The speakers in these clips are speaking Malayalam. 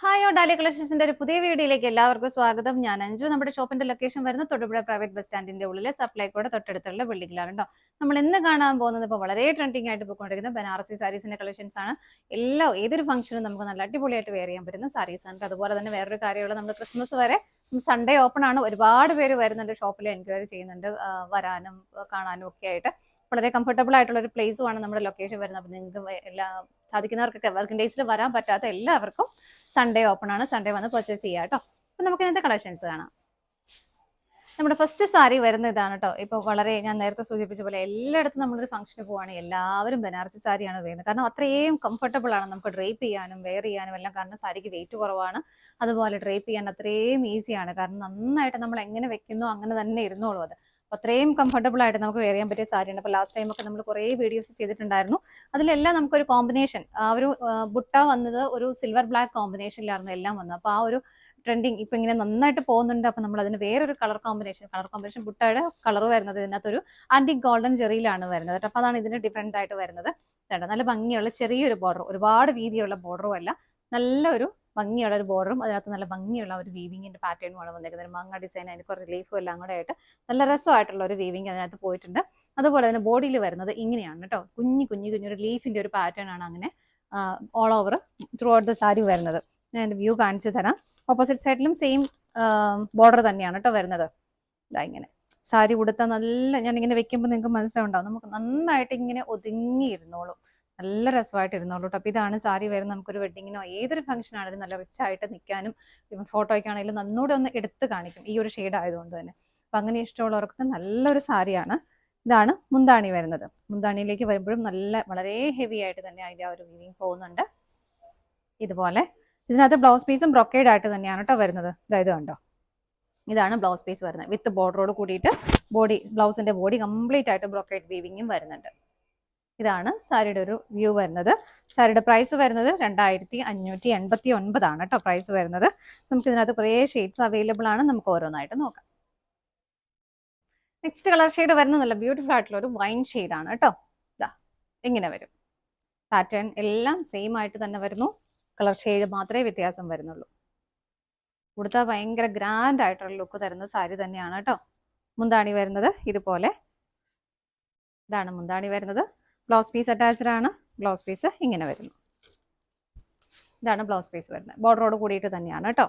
ഹായ് ഡാലിയ കളക്ഷൻസിന്റെ ഒരു പുതിയ വീഡിയോയിലേക്ക് എല്ലാവർക്കും സ്വാഗതം. ഞാൻ അഞ്ജു. നമ്മുടെ ഷോപ്പിന്റെ ലൊക്കേഷൻ വരുന്നത് തൊടുപുഴ പ്രൈവറ്റ് ബസ് സ്റ്റാൻഡിന്റെ ഉള്ളിലെ സപ്ലൈക്കോടെ തൊട്ടടുത്തുള്ള ബിൽഡിംഗിലാണ് കേട്ടോ. നമ്മൾ ഇന്ന് കാണാൻ പോകുന്നത് ഇപ്പോൾ വളരെ ട്രെൻഡിങ് ആയിട്ട് പോയിക്കൊണ്ടിരിക്കുന്ന ബനാറസി സാരീസിന്റെ കളക്ഷൻസ് ആണ്. ഏതൊരു ഫംഗ്ഷനും നമുക്ക് നല്ല അടിപൊളിയായിട്ട് വെയർ ചെയ്യാൻ പറ്റുന്ന സാരീസ് ആണ്. അതുപോലെ തന്നെ വേറൊരു കാര്യമുള്ള നമ്മൾ ക്രിസ്മസ് വരെ സൺഡേ ഓപ്പൺ ആണ്. ഒരുപാട് പേര് വരുന്നുണ്ട്, ഷോപ്പിൽ എൻക്വയറി ചെയ്യുന്നുണ്ട്, വരാനും കാണാനും ഒക്കെ ആയിട്ട്. വളരെ കംഫർട്ടബിൾ ആയിട്ടുള്ള ഒരു പ്ലേസുമാണ് നമ്മുടെ ലൊക്കേഷൻ വരുന്നത്. അപ്പോൾ നിങ്ങൾക്ക് എല്ലാ സാധിക്കുന്നവർക്കൊക്കെ വർക്കിംഗ് ഡേയ്സിൽ വരാൻ പറ്റാത്ത എല്ലാവർക്കും സൺഡേ ഓപ്പൺ ആണ്. സൺഡേ വന്ന് പർച്ചേസ് ചെയ്യാം കേട്ടോ. അപ്പം നമുക്ക് ഇന്നത്തെ കളക്ഷൻസ് കാണാം. നമ്മുടെ ഫസ്റ്റ് സാരി വരുന്ന ഇതാണ് കേട്ടോ. ഇപ്പോൾ വളരെ ഞാൻ നേരത്തെ സൂചിപ്പിച്ച പോലെ എല്ലായിടത്തും നമ്മളൊരു ഫംഗ്ഷന് പോവുകയാണെങ്കിൽ എല്ലാവരും ബനാറസി സാരിയാണ് വരുന്നത്. കാരണം അത്രയും കംഫർട്ടബിൾ ആണ് നമുക്ക് ഡ്രേപ്പ് ചെയ്യാനും വെയർ ചെയ്യാനും എല്ലാം. കാരണം സാരിക്ക് വെയിറ്റ് കുറവാണ്, അതുപോലെ ഡ്രേപ്പ് ചെയ്യാൻ അത്രയും ഈസിയാണ്. കാരണം നന്നായിട്ട് നമ്മൾ എങ്ങനെ വെക്കുന്നോ അങ്ങനെ തന്നെ ഇരുന്നോളൂ അത്. അത്രയും കംഫർട്ടബിൾ ആയിട്ട് നമുക്ക് വെയർ ചെയ്യാൻ പറ്റിയ സാരിയാണ്. അപ്പോൾ ലാസ്റ്റ് ടൈം ഒക്കെ നമ്മൾ കുറേ വീഡിയോസ് ചെയ്തിട്ടുണ്ടായിരുന്നു. അതിലെല്ലാം നമുക്കൊരു കോമ്പിനേഷൻ, ആ ഒരു ബുട്ട വന്നത് ഒരു സിൽവർ ബ്ലാക്ക് കോമ്പിനേഷനിലായിരുന്നു എല്ലാം വന്നത്. അപ്പോൾ ആ ഒരു ട്രെൻഡിങ് ഇപ്പം ഇങ്ങനെ നന്നായിട്ട് പോകുന്നുണ്ട്. അപ്പം നമ്മൾ അതിന് വേറൊരു കളർ കോമ്പിനേഷൻ ബുട്ടയുടെ കളർ വരുന്നത് ഇതിനകത്തൊരു ആന്റിക് ഗോൾഡൻ ജെറിയിലാണ് വരുന്നത് കേട്ടോ. അപ്പോൾ അതാണ് ഇതിന് ഡിഫറെൻ്റ് ആയിട്ട് വരുന്നത്. നല്ല ഭംഗിയുള്ള ചെറിയൊരു ബോർഡർ, ഒരുപാട് വീതിയുള്ള ബോർഡറും അല്ല, നല്ലൊരു ഭംഗിയുള്ള ഒരു ബോർഡറും അതിനകത്ത് നല്ല ഭംഗിയുള്ള ഒരു വീവിങ്ങിന്റെ പാറ്റേണുമാണ് വന്നിരിക്കുന്നത്. മാങ്ങ ഡിസൈൻ, അതിന് കുറച്ച് ലീഫും എല്ലാം കൂടെ ആയിട്ട് നല്ല രസമായിട്ടുള്ള ഒരു വീവിങ് അതിനകത്ത് പോയിട്ടുണ്ട്. അതുപോലെ തന്നെ ബോഡിയിൽ വരുന്നത് ഇങ്ങനെയാണ് കേട്ടോ. കുഞ്ഞൊരു ലീഫിന്റെ ഒരു പാറ്റേൺ ആണ് അങ്ങനെ all over through out the sari വരുന്നത്. ഞാൻ എൻ്റെ വ്യൂ കാണിച്ചു തരാം. ഓപ്പോസിറ്റ് സൈഡിലും സെയിം ബോർഡർ തന്നെയാണ് കേട്ടോ വരുന്നത്. ഇതാ ഇങ്ങനെ സാരി ഉടുത്താൽ നല്ല, ഞാനിങ്ങനെ വെക്കുമ്പോൾ നിങ്ങൾക്ക് മനസ്സിലാവുണ്ടാവും, നമുക്ക് നന്നായിട്ട് ഇങ്ങനെ ഒതുങ്ങിയിരുന്നോളൂ, നല്ല രസമായിട്ട് ഇരുന്നോളൂ കേട്ടോ. അപ്പോൾ ഇതാണ് സാരി വരുന്നത്. നമുക്കൊരു വെഡിങ്ങിനോ ഏതൊരു ഫംഗ്ഷൻ ആണെങ്കിലും നല്ല റിച്ച് ആയിട്ട് നിൽക്കാനും ഇവൻ ഫോട്ടോയ്ക്കാണെങ്കിലും നന്നൂടെ ഒന്ന് എടുത്ത് കാണിക്കും ഈ ഒരു ഷെയ്ഡ് ആയതുകൊണ്ട് തന്നെ. അപ്പം അങ്ങനെ ഇഷ്ടമുള്ളവർക്ക് നല്ലൊരു സാരിയാണ്. ഇതാണ് മുന്താണി വരുന്നത്. മുന്താണിയിലേക്ക് വരുമ്പോഴും വളരെ ഹെവി ആയിട്ട് തന്നെ അതിൻ്റെ ആ ഒരു വീവിങ് പോകുന്നുണ്ട്. ഇതുപോലെ ഇതിനകത്ത് ബ്ലൗസ് പീസും ബ്രൊക്കേഡ് ആയിട്ട് തന്നെയാണ് കേട്ടോ വരുന്നത്. ഇതായത് കണ്ടോ, ഇതാണ് ബ്ലൗസ് പീസ് വരുന്നത് വിത്ത് ബോർഡറോട് കൂടിയിട്ട്. ബ്ലൗസിന്റെ ബോഡി കംപ്ലീറ്റ് ആയിട്ട് ബ്രൊക്കേഡ് വീവിങ്ങും വരുന്നുണ്ട്. ഇതാണ് സാരിയുടെ ഒരു വ്യൂ വരുന്നത്. സാരിയുടെ പ്രൈസ് വരുന്നത് 2589 ആണ് കേട്ടോ പ്രൈസ് വരുന്നത്. നമുക്ക് ഇതിനകത്ത് കുറേ ഷെയ്ഡ്സ് അവൈലബിൾ ആണ്. നമുക്ക് ഓരോന്നായിട്ട് നോക്കാം. നെക്സ്റ്റ് കളർ ഷെയ്ഡ് വരുന്നത് നല്ല ബ്യൂട്ടിഫുൾ ആയിട്ടുള്ള ഒരു വൈൻ ഷെയ്ഡാണ് കേട്ടോ. ഇതാ ഇങ്ങനെ വരും. പാറ്റേൺ എല്ലാം സെയിം ആയിട്ട് തന്നെ വരുന്നു. കളർ ഷെയ്ഡ് മാത്രമേ വ്യത്യാസം വരുന്നുള്ളൂ. ഇവിടുത്തെ ഭയങ്കര ഗ്രാൻഡ് ആയിട്ടുള്ള ലുക്ക് തരുന്ന സാരി തന്നെയാണ് കേട്ടോ. മുന്താണി വരുന്നത് ഇതുപോലെ. ഇതാണ് മുന്താണി വരുന്നത്. ബ്ലൗസ് പീസ് അറ്റാച്ച്ഡ് ആണ്. ബ്ലൗസ് പീസ് ഇങ്ങനെ വരുന്നു. ഇതാണ് ബ്ലൗസ് പീസ് വരുന്നത്. ബോർഡറോട് കൂടിയിട്ട് തന്നെയാണ് കേട്ടോ.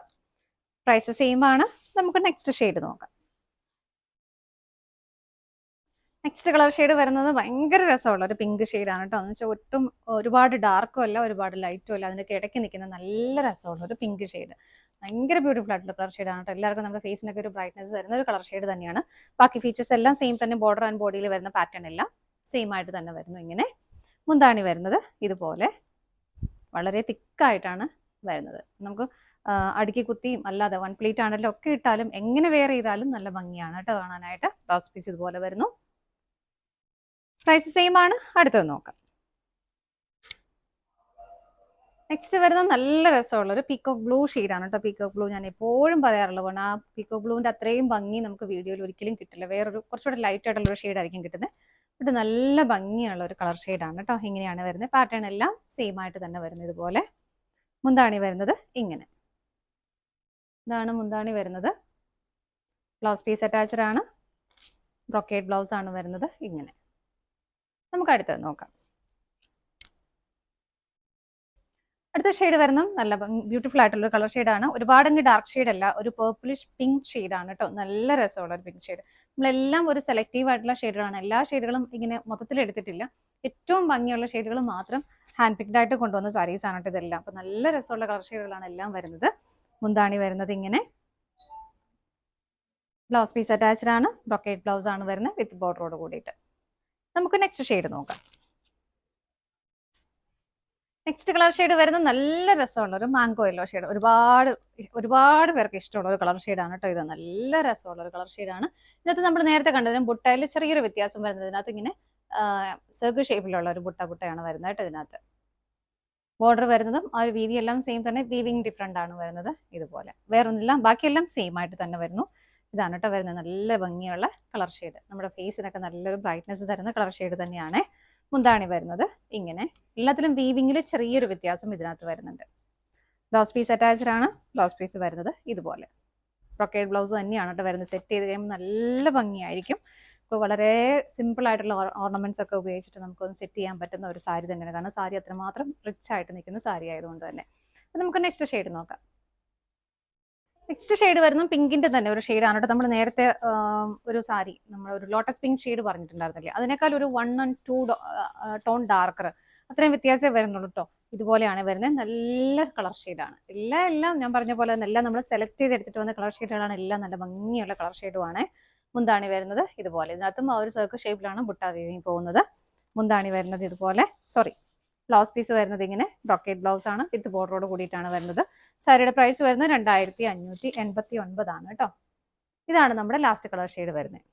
പ്രൈസ് സെയിം ആണ്. നമുക്ക് നെക്സ്റ്റ് ഷെയ്ഡ് നോക്കാം. നെക്സ്റ്റ് കളർ ഷെയ്ഡ് വരുന്നത് ഭയങ്കര രസമുള്ള ഒരു പിങ്ക് ഷെയ്ഡാണ് കേട്ടോ. എന്ന് വെച്ചാൽ ഒട്ടും ഒരുപാട് ഡാർക്കും അല്ല, ഒരുപാട് ലൈറ്റും അല്ല, അതിൻ്റെ ഇടയ്ക്ക് നിൽക്കുന്ന നല്ല രസമുള്ള ഒരു പിങ്ക് ഷെയ്ഡ്. ഭയങ്കര ബ്യൂട്ടിഫുൾ ആയിട്ടുള്ള കളർ ഷെയ്ഡാണ് കേട്ടോ. എല്ലാവർക്കും നമ്മുടെ ഫേസിനൊക്കെ ഒരു ബ്രൈറ്റ്നസ് തരുന്ന ഒരു കളർ ഷെയ്ഡ് തന്നെയാണ്. ബാക്കി ഫീച്ചേഴ്സ് എല്ലാം സെയിം തന്നെ. ബോർഡർ ആൻഡ് ബോഡിയിൽ വരുന്ന പാറ്റേൺ എല്ലാം സെയിം ആയിട്ട് തന്നെ വരുന്നു. ഇങ്ങനെ മുന്താണി വരുന്നത് ഇതുപോലെ വളരെ തിക്കായിട്ടാണ് വരുന്നത്. നമുക്ക് അടുക്കി കുത്തിയും അല്ലാതെ വൺ പ്ലീറ്റ് ആണെങ്കിലും ഒക്കെ ഇട്ടാലും എങ്ങനെ വെയർ ചെയ്താലും നല്ല ഭംഗിയാണ് കേട്ടോ കാണാനായിട്ട്. ബ്ലൗസ് പീസ് ഇതുപോലെ വരുന്നു. പ്രൈസ് സെയിം ആണ്. അടുത്തത് നോക്കാം. നെക്സ്റ്റ് വരുന്നത് നല്ല രസമുള്ള ഒരു പീക്കോക്ക് ബ്ലൂ ഷെയ്ഡാണ് കേട്ടോ. പീക്കോക്ക് ബ്ലൂ ഞാൻ എപ്പോഴും പറയാറുള്ള പോലെ ആ പീക്കോക്ക് ബ്ലൂവിൻ്റെ അത്രയും ഭംഗി നമുക്ക് വീഡിയോയിൽ ഒരിക്കലും കിട്ടില്ല. വേറൊരു കുറച്ചുകൂടെ ലൈറ്റ് ആയിട്ടുള്ള ഒരു ഷെയ്ഡായിരിക്കും കിട്ടുന്നത്. ഇത് നല്ല ഭംഗിയുള്ള ഒരു കളർ ഷെയ്ഡാണ് കേട്ടോ. ഇങ്ങനെയാണ് വരുന്നത്. പാറ്റേൺ എല്ലാം സെയിം ആയിട്ട് തന്നെ വരുന്നത്. ഇതുപോലെ മുന്താണി വരുന്നത് ഇങ്ങനെ. ഇതാണ് മുന്താണി വരുന്നത്. ബ്ലൗസ് പീസ് അറ്റാച്ച്ഡ് ആണ്. ബ്രൊക്കേഡ് ബ്ലൗസ് ആണ് വരുന്നത് ഇങ്ങനെ. നമുക്ക് അടുത്തത് നോക്കാം. അടുത്ത ഷെയ്ഡ് വരുന്നത് നല്ല ബ്യൂട്ടിഫുൾ ആയിട്ടുള്ള കളർ ഷെയ്ഡാണ്. ഒരുപാടങ്ങ് ഡാർക്ക് ഷെയ്ഡ് അല്ല, ഒരു പേർപ്പിളിഷ് പിങ്ക് ഷെയ്ഡാണ് കേട്ടോ. നല്ല രസമുള്ള ഒരു പിങ്ക് ഷെയ്ഡ്. നമ്മളെല്ലാം ഒരു സെലക്റ്റീവ് ആയിട്ടുള്ള ഷെയ്ഡുകളാണ്. എല്ലാ ഷെയ്ഡുകളും ഇങ്ങനെ മൊത്തത്തിൽ എടുത്തിട്ടില്ല. ഏറ്റവും ഭംഗിയുള്ള ഷെയ്ഡുകൾ മാത്രം ഹാൻഡ് പിക്ഡ് ആയിട്ട് കൊണ്ടുവന്ന സാരീസ് ആണ് കേട്ടോ ഇതെല്ലാം. അപ്പോൾ നല്ല രസമുള്ള കളർ ഷെയ്ഡുകളാണ് എല്ലാം വരുന്നത്. മുന്താണി വരുന്നത് ഇങ്ങനെ. ബ്ലൗസ് പീസ് അറ്റാച്ച്ഡ് ആണ്. ബ്രൊക്കേഡ് ബ്ലൗസ് ആണ് വരുന്നത് വിത്ത് ബോർഡറോട് കൂടിയിട്ട്. നമുക്ക് നെക്സ്റ്റ് ഷെയ്ഡ് നോക്കാം. നെക്സ്റ്റ് കളർ ഷെയ്ഡ് വരുന്നത് നല്ല രസമുള്ള ഒരു മാംഗോ യെല്ലോ ഷെയ്ഡ്. ഒരുപാട് പേർക്ക് ഇഷ്ടമുള്ള ഒരു കളർ ഷെയ്ഡാണ് കേട്ടോ ഇത്. നല്ല രസമുള്ള ഒരു കളർ ഷെയ്ഡാണ്. ഇതിനകത്ത് നമ്മൾ നേരത്തെ കണ്ടതിനും ബുട്ടയിൽ ചെറിയൊരു വ്യത്യാസം വരുന്നത്. ഇതിനകത്ത് ഇങ്ങനെ സർക്കിൾ ഷേപ്പിലുള്ള ഒരു ബുട്ടയാണ് വരുന്നത് കേട്ടോ. ഇതിനകത്ത് ബോർഡർ വരുന്നതും ആ ഒരു വീതിയെല്ലാം സെയിം തന്നെ. വീവിങ് ഡിഫറെൻ്റ് ആണ് വരുന്നത് ഇതുപോലെ. വേറൊന്നെല്ലാം ബാക്കിയെല്ലാം സെയിം ആയിട്ട് തന്നെ വരുന്നു. ഇതാണ് കേട്ടോ വരുന്നത്. നല്ല ഭംഗിയുള്ള കളർ ഷെയ്ഡ്. നമ്മുടെ ഫേസിനൊക്കെ നല്ലൊരു ബ്രൈറ്റ്നസ് തരുന്ന കളർ ഷെയ്ഡ് തന്നെയാണ്. മുന്താണി വരുന്നത് ഇങ്ങനെ. എല്ലാത്തിലും വീവിങ്ങിൽ ചെറിയൊരു വ്യത്യാസം ഇതിനകത്ത് വരുന്നുണ്ട്. ബ്ലൗസ് പീസ് അറ്റാച്ച്ഡ് ആണ്. ബ്ലൗസ് പീസ് വരുന്നത് ഇതുപോലെ ബ്രൊക്കേഡ് ബ്ലൗസ് തന്നെയാണ് കേട്ടോ വരുന്നത്. സെറ്റ് ചെയ്ത് കഴിയുമ്പോൾ നല്ല ഭംഗിയായിരിക്കും. ഇപ്പോൾ വളരെ സിമ്പിൾ ആയിട്ടുള്ള ഓർണമെന്റ്സ് ഒക്കെ ഉപയോഗിച്ചിട്ട് നമുക്കൊന്ന് സെറ്റ് ചെയ്യാൻ പറ്റുന്ന ഒരു സാരി തന്നെയാണ്. കാരണം സാരി അത്രമാത്രം റിച്ച് ആയിട്ട് നിൽക്കുന്ന സാരി ആയതുകൊണ്ട് തന്നെ. അപ്പം നമുക്ക് നെക്സ്റ്റ് ഷെയ്ഡ് നോക്കാം. നെക്സ്റ്റ് ഷെയ്ഡ് വരുന്നത് പിങ്കിന്റെ തന്നെ ഒരു ഷെയ്ഡാണ് കേട്ടോ. നമ്മൾ നേരത്തെ ഒരു സാരി നമ്മൾ ഒരു ലോട്ടസ് പിങ്ക് ഷെയ്ഡ് പറഞ്ഞിട്ടുണ്ടായിരുന്നില്ലേ, അതിനേക്കാൾ ഒരു 1 and 2 ടോൺ ഡാർക്കർ, അത്രയും വ്യത്യാസമേ വരുന്നുള്ളൂ കേട്ടോ. ഇതുപോലെയാണ് വരുന്നത്. നല്ല കളർ ഷെയ്ഡാണ്. എല്ലാം ഞാൻ പറഞ്ഞ പോലെ തന്നെ എല്ലാം നമ്മൾ സെലക്ട് ചെയ്തെടുത്തിട്ട് വന്ന കളർ ഷെയ്ഡുകളാണ്. എല്ലാം നല്ല ഭംഗിയുള്ള കളർ ഷെയ്ഡുമാണ്. മുന്താണി വരുന്നത് ഇതുപോലെ. ഇതിനകത്തും ആ ഒരു സർക്കിൾ ഷേപ്പിലാണ് ബുട്ട വീവിങ് പോകുന്നത്. മുന്താണി വരുന്നത് ഇതുപോലെ. ബ്ലൗസ് പീസ് വരുന്നത് ഇങ്ങനെ ബ്രൊക്കേഡ് ബ്ലൗസ് ആണ്. വിത്ത് ബോർഡറോട് കൂടിയിട്ടാണ് വരുന്നത്. സാരിയുടെ പ്രൈസ് വരുന്നത് 2589 ആണ് കേട്ടോ. ഇതാണ് നമ്മുടെ ലാസ്റ്റ് കളർ ഷെയ്ഡ് വരുന്നത്.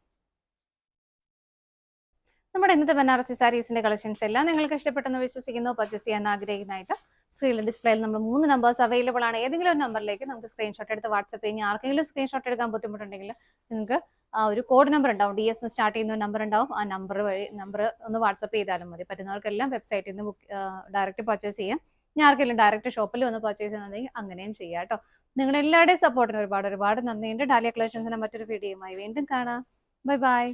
നമ്മുടെ ഇന്നത്തെ ബനാറസി സാരീസിന്റെ കളക്ഷൻസ് എല്ലാം നിങ്ങൾക്ക് ഇഷ്ടപ്പെട്ടെന്ന് വിശ്വസിക്കുന്നു. പർച്ചേസ് ചെയ്യാൻ ആഗ്രഹിക്കുന്നതായിട്ട് സ്ക്രീനിൽ ഡിസ്പ്ലേയിൽ നമ്മൾ 3 നമ്പേഴ്സ് അവൈലബിൾ ആണ്. ഏതെങ്കിലും ഒരു നമ്പറിലേക്ക് നമുക്ക് സ്ക്രീൻഷോട്ട് എടുത്ത് വാട്സപ്പ് ചെയ്യാം. ആർക്കെങ്കിലും സ്ക്രീൻഷോട്ട് എടുക്കാൻ ബുദ്ധിമുട്ടുണ്ടെങ്കിൽ നിങ്ങൾക്ക് ആ ഒരു കോഡ് നമ്പർ ഉണ്ടാവും, DS സ്റ്റാർട്ട് ചെയ്യുന്ന നമ്പർ ഉണ്ടാവും. ആ നമ്പർ ഒന്ന് വാട്സപ്പ് ചെയ്താലും മതി. പറ്റുന്നവർക്കെല്ലാം വെബ്സൈറ്റിൽ നിന്ന് ഡയറക്റ്റ് പർച്ചേസ് ചെയ്യാം. ഞാൻ ആർക്കെങ്കിലും ഡയറക്റ്റ് ഷോപ്പിൽ ഒന്ന് പർച്ചേസ് ചെയ്യുന്നുണ്ടെങ്കിൽ അങ്ങനെയും ചെയ്യാം കേട്ടോ. നിങ്ങളുടെ എല്ലാവരുടെയും സപ്പോർട്ടിന് ഒരുപാട് നന്ദിയുണ്ട്. ഡാലിയ കളക്ഷൻസിന്റെ മറ്റൊരു വീഡിയോയുമായി വീണ്ടും കാണാം. Bye bye.